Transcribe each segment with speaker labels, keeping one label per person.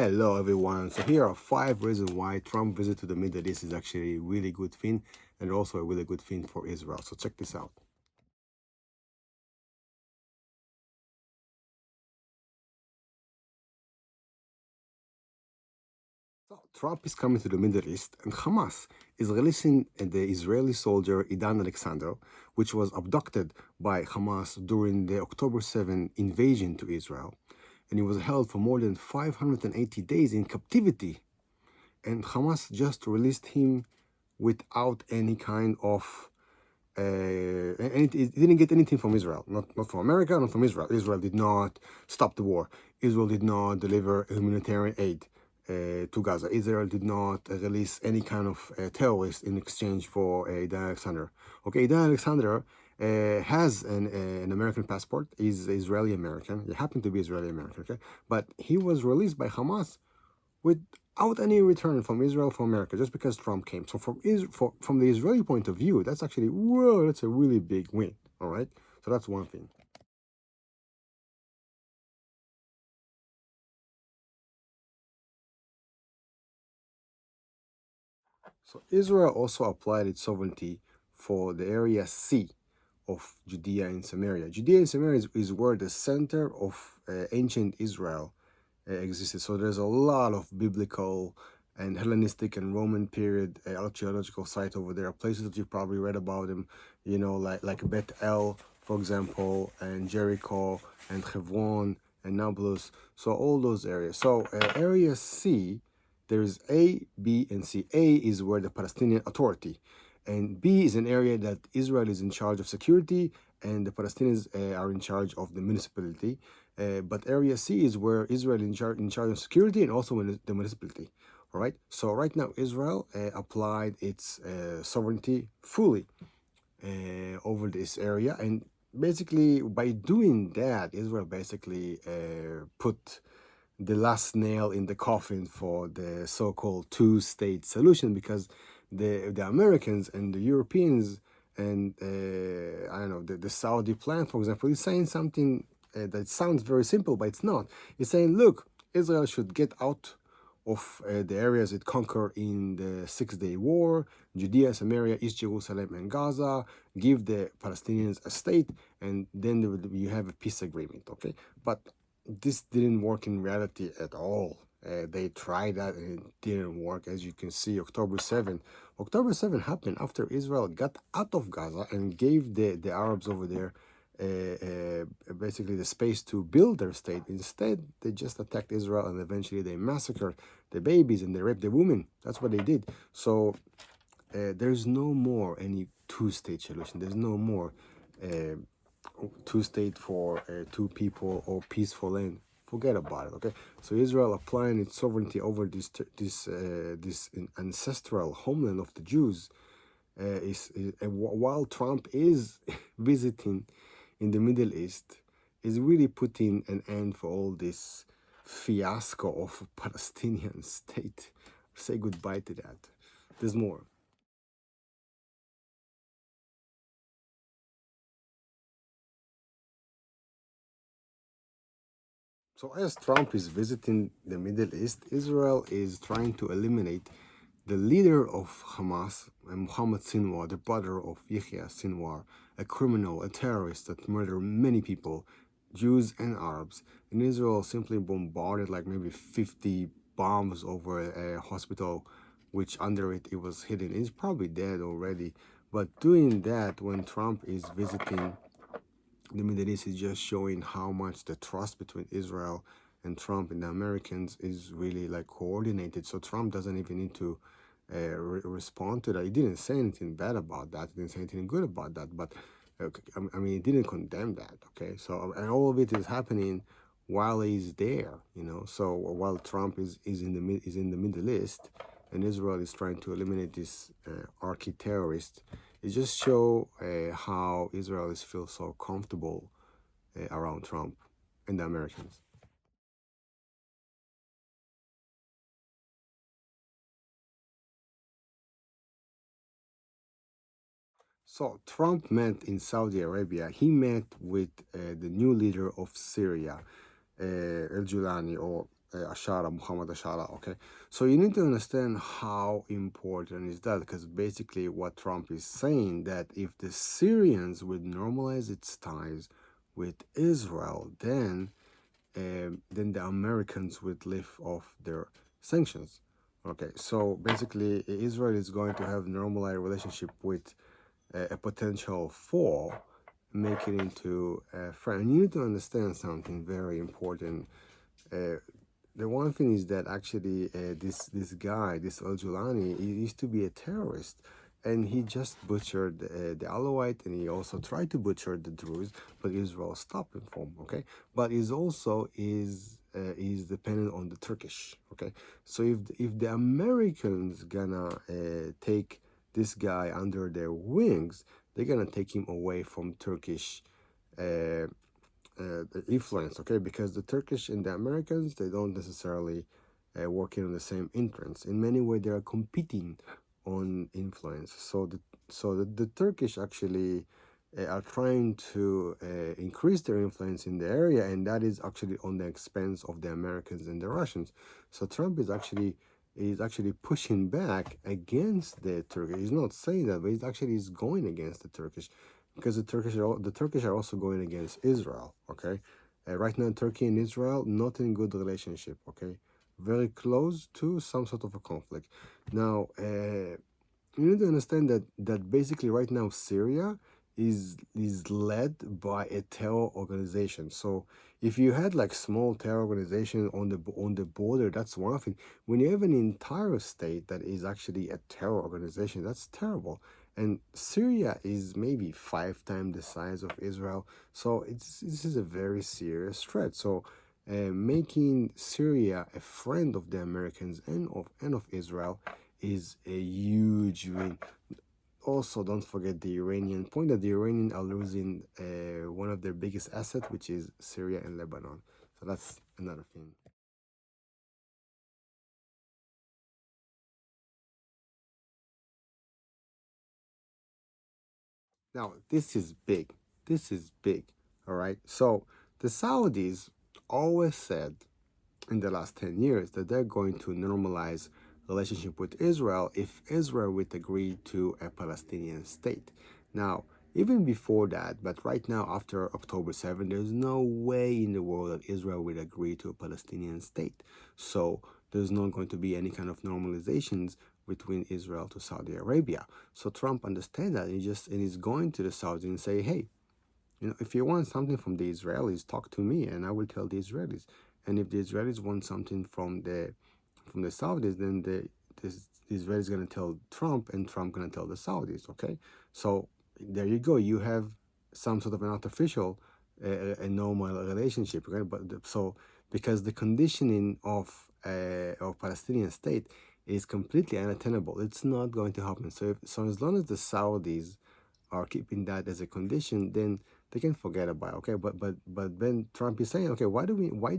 Speaker 1: Hello everyone. So here are 5 reasons why Trump visit to the Middle East is actually a really good thing and also a really good thing for Israel. So check this out. So Trump is coming to the Middle East and Hamas is releasing the Israeli soldier Idan Alexander, which was abducted by Hamas during the October 7 invasion to Israel. And he was held for more than 580 days in captivity. And Hamas just released him without any kind of and it didn't get anything from Israel, not from America, not from Israel. Israel did not stop the war. Israel did not deliver humanitarian aid to Gaza. Israel did not release any kind of terrorist in exchange for Idan Alexander. Okay, Idan Alexander has an American passport. He's Israeli American. He happened to be Israeli American. Okay, but he was released by Hamas without any return from Israel, from America, just because Trump came. So from the Israeli point of view, that's actually, whoa, that's a really big win, all right? So that's one thing. So Israel also applied its sovereignty for the area C of Judea and Samaria. Judea and Samaria is where the center of ancient Israel existed. So there's a lot of biblical and Hellenistic and Roman period archaeological sites over there, places that you've probably read about them, like Beth El, for example, and Jericho and Hebron and Nablus. So all those areas. So area C, there's A, B, and C. A is where the Palestinian Authority, and B is an area that Israel is in charge of security, and the Palestinians are in charge of the municipality. But Area C is where Israel in charge of security and also the municipality. All right. So right now Israel applied its sovereignty fully over this area, and basically by doing that, Israel basically put the last nail in the coffin for the so-called two-state solution, because the Americans and the Europeans and I don't know, the Saudi plan, for example, is saying something that sounds very simple, but it's not. It's saying, look, Israel should get out of the areas it conquered in the Six-Day War, Judea, Samaria, East Jerusalem, and Gaza, give the Palestinians a state, and then you have a peace agreement, okay? But this didn't work in reality at all. They tried that and it didn't work. As you can see, October 7. October 7 happened after Israel got out of Gaza and gave the Arabs over there basically the space to build their state. Instead, they just attacked Israel and eventually they massacred the babies and they raped the women. That's what they did. So there's no more any two-state solution. There's no more two-state for two people or peaceful land. Forget about it. Okay. So Israel applying its sovereignty over this ancestral homeland of the Jews while Trump is visiting in the Middle East, is really putting an end for all this fiasco of a Palestinian state. Say goodbye to that. There's more. So as Trump is visiting the Middle East, Israel is trying to eliminate the leader of Hamas, Mohammed Sinwar, the brother of Yahya Sinwar, a criminal, a terrorist that murdered many people, Jews and Arabs. And Israel simply bombarded like maybe 50 bombs over a hospital, which under it was hidden. He's probably dead already. But doing that when Trump is visiting the Middle East is just showing how much the trust between Israel and Trump and the Americans is really like coordinated. So Trump doesn't even need to respond to that. He didn't say anything bad about that. He didn't say anything good about that. But I mean, he didn't condemn that. Okay, so and all of it is happening while he's there. So while Trump is in the Middle East, and Israel is trying to eliminate this archi-terrorist, it just show how Israel is feel so comfortable around Trump and the Americans. So Trump met in Saudi Arabia. He met with the new leader of Syria, El Julani, or Ashara, Muhammad Ashara, okay? So you need to understand how important is that, because basically what Trump is saying, that if the Syrians would normalize its ties with Israel, then the Americans would lift off their sanctions. Okay, so basically Israel is going to have normalized relationship with a potential foe, make it into a friend. And you need to understand something very important. Uh, the one thing is that actually this guy, this Al Julani, he used to be a terrorist, and he just butchered the Alawite, and he also tried to butcher the Druze, but Israel stopped him from. Okay, but he's also is dependent on the Turkish. Okay, so if the Americans gonna take this guy under their wings, they're gonna take him away from Turkish. Uh, the influence, okay? Because the Turkish and the Americans, they don't necessarily work in the same entrance. In many ways, they are competing on influence. So the Turkish actually are trying to increase their influence in the area, and that is actually on the expense of the Americans and the Russians. So Trump is actually pushing back against the Turkish. He's not saying that, but he's actually is going against the Turkish, because the Turkish are also going against Israel. Okay, right now Turkey and Israel not in good relationship. Okay, very close to some sort of a conflict. Now, you need to understand that basically right now Syria is led by a terror organization. So if you had like small terror organization on the border, that's one thing. When you have an entire state that is actually a terror organization, that's terrible. And Syria is maybe 5 times the size of Israel, so this is a very serious threat. So making Syria a friend of the Americans and of Israel is a huge win. Also, don't forget the Iranian point, that the Iranians are losing one of their biggest assets, which is Syria and Lebanon. So that's another thing. Now, this is big. This is big. All right. So the Saudis always said in the last 10 years that they're going to normalize relationship with Israel if Israel would agree to a Palestinian state. Now, even before that, but right now after October 7, there's no way in the world that Israel would agree to a Palestinian state. So there's not going to be any kind of normalizations between Israel to Saudi Arabia. So Trump understands that, and he's going to the Saudis and say, hey, if you want something from the Israelis, talk to me, and I will tell the Israelis. And if the Israelis want something from the Saudis, then the Israelis going to tell Trump, and Trump going to tell the Saudis. Okay, so there you go. You have some sort of an artificial, a normal relationship, right? So because the conditioning of Palestinian state is completely unattainable, it's not going to happen. So as long as the Saudis are keeping that as a condition, then they can forget about it. Okay, but then Trump is saying, okay, why do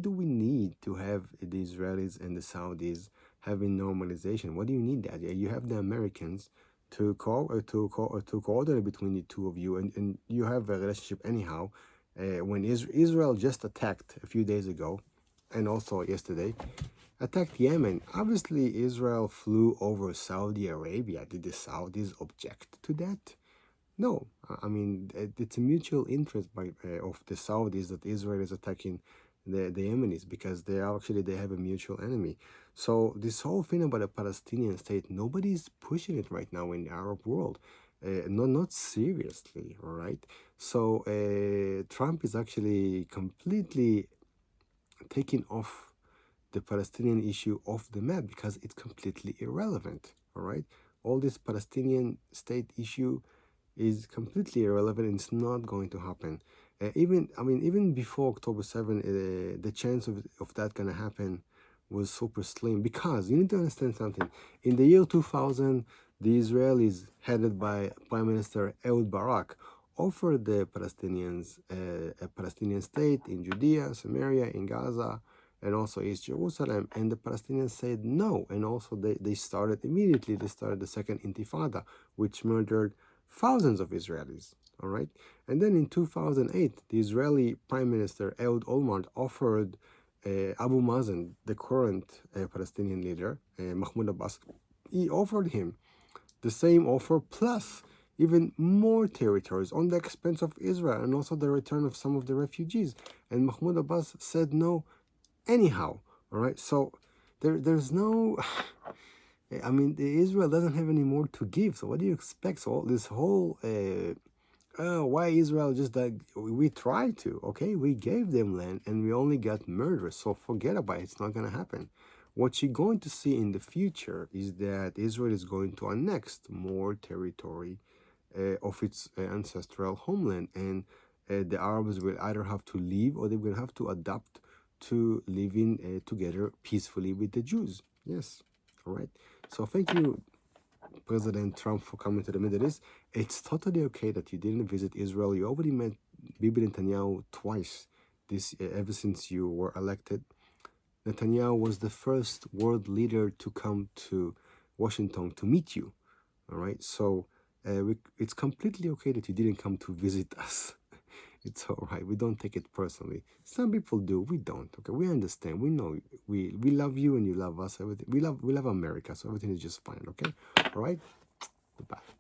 Speaker 1: we need to have the Israelis and the Saudis having normalization? What do you need that? Yeah, you have the Americans to coordinate between the two of you, and you have a relationship anyhow. When Israel just attacked a few days ago, and also yesterday, attacked Yemen. Obviously, Israel flew over Saudi Arabia. Did the Saudis object to that? No, I mean it's a mutual interest of the Saudis that Israel is attacking the Yemenis, because they have a mutual enemy. So this whole thing about a Palestinian state, nobody's pushing it right now in the Arab world, not seriously, all right. So Trump is actually completely taking off the Palestinian issue off the map because it's completely irrelevant, all right. All this Palestinian state issue is completely irrelevant. It's not going to happen. Even before October 7, the chance of that gonna happen was super slim, because you need to understand something. In the year 2000, the Israelis, headed by Prime Minister Ehud Barak, offered the Palestinians a Palestinian state in Judea, Samaria, in Gaza, and also East Jerusalem. And the Palestinians said no. And also they started the second Intifada, which murdered thousands of Israelis. All right. And then in 2008, the Israeli Prime Minister Ehud Olmert offered Abu Mazen, the current Palestinian leader, Mahmoud Abbas, he offered him the same offer plus even more territories on the expense of Israel and also the return of some of the refugees. And Mahmoud Abbas said no anyhow. All right, so there's no. I mean, Israel doesn't have any more to give. So what do you expect? So this whole why Israel just like we tried to, okay, we gave them land and we only got murder. So forget about it. It's not gonna happen. What you're going to see in the future is that Israel is going to annex more territory of its ancestral homeland, and the Arabs will either have to leave or they will have to adapt to living together peacefully with the Jews. Yes, all right. So thank you, President Trump, for coming to the Middle East. It's totally okay that you didn't visit Israel. You already met Bibi Netanyahu twice this ever since you were elected. Netanyahu was the first world leader to come to Washington to meet you. All right, so it's completely okay that you didn't come to visit us. It's all right. We don't take it personally. Some people do. We don't. Okay, we understand. We know. We love you and you love us. Everything. We love America. So everything is just fine. Okay. All right. Goodbye.